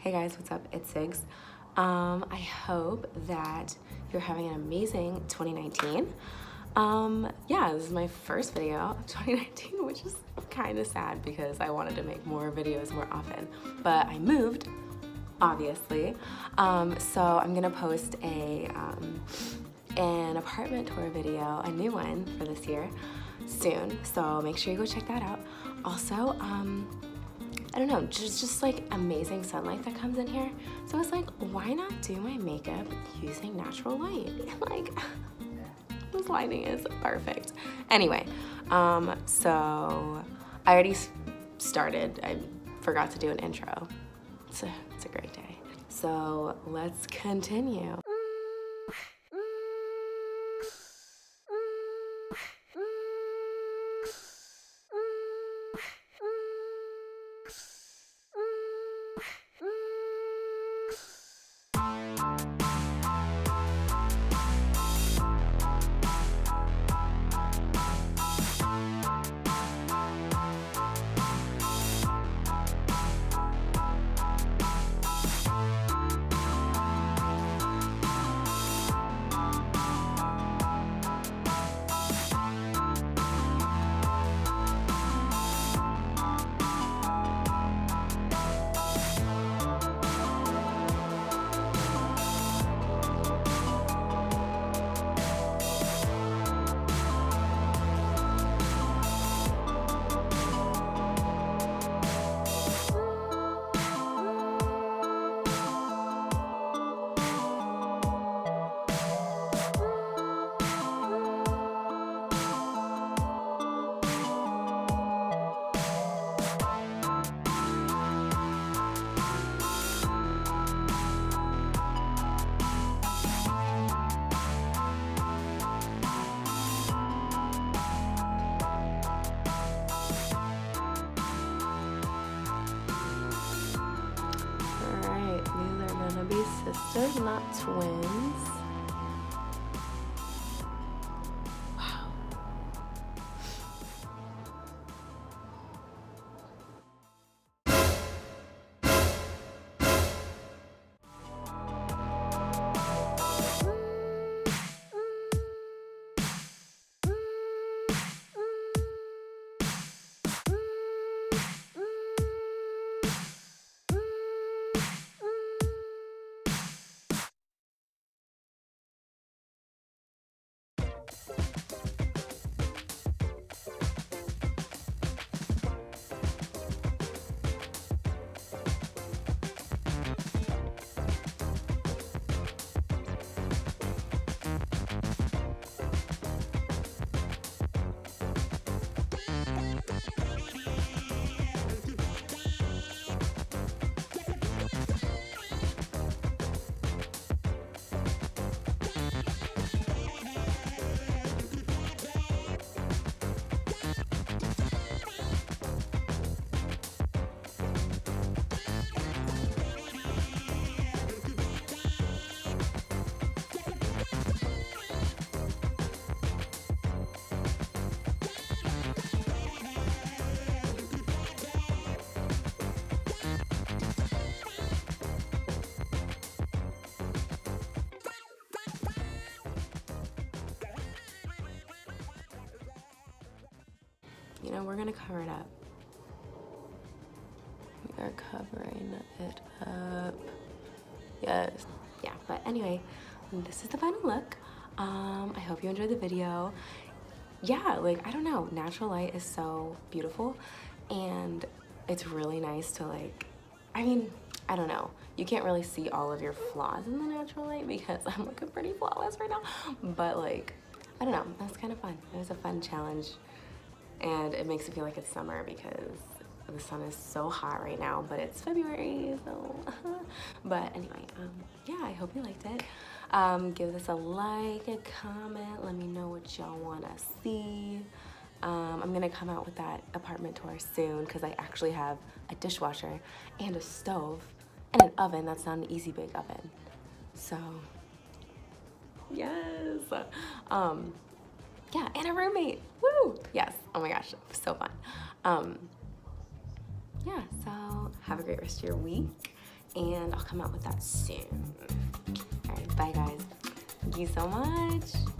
Hey guys, what's up? It's Sigs. I hope that you're having an amazing 2019. Yeah, this is my first video of 2019, which is kind of sad because I wanted to make more videos more often, but I moved, obviously. So I'm gonna post an apartment tour video, a new one for this year, soon. So make sure you go check that out. Also, I don't know, just like amazing sunlight that comes in here. So I was like, why not do my makeup using natural light? Like, this lighting is perfect. Anyway, so I already started. I forgot to do an intro. It's a great day. So let's continue. Sisters, not twins. Wow. You know, we're gonna cover it up. We are covering it up. Yes. Yeah, but anyway, this is the final look. I hope you enjoyed the video. Yeah, like, I don't know, natural light is so beautiful, and it's really nice to, like, I mean, I don't know. You can't really see all of your flaws in the natural light because I'm looking pretty flawless right now, but like, I don't know, that's kind of fun. It was a fun challenge. And it makes it feel like it's summer because the sun is so hot right now, but it's February, so but anyway, yeah, I hope you liked it. Give this a like, a comment, let me know what y'all want to see. I'm gonna come out with that apartment tour soon because I actually have a dishwasher and a stove and an oven that's not an easy big oven, so yes. Yeah, and a roommate. Woo! Yes. Oh my gosh, so fun. Yeah, so have a great rest of your week, and I'll come out with that soon. All right, bye guys. Thank you so much.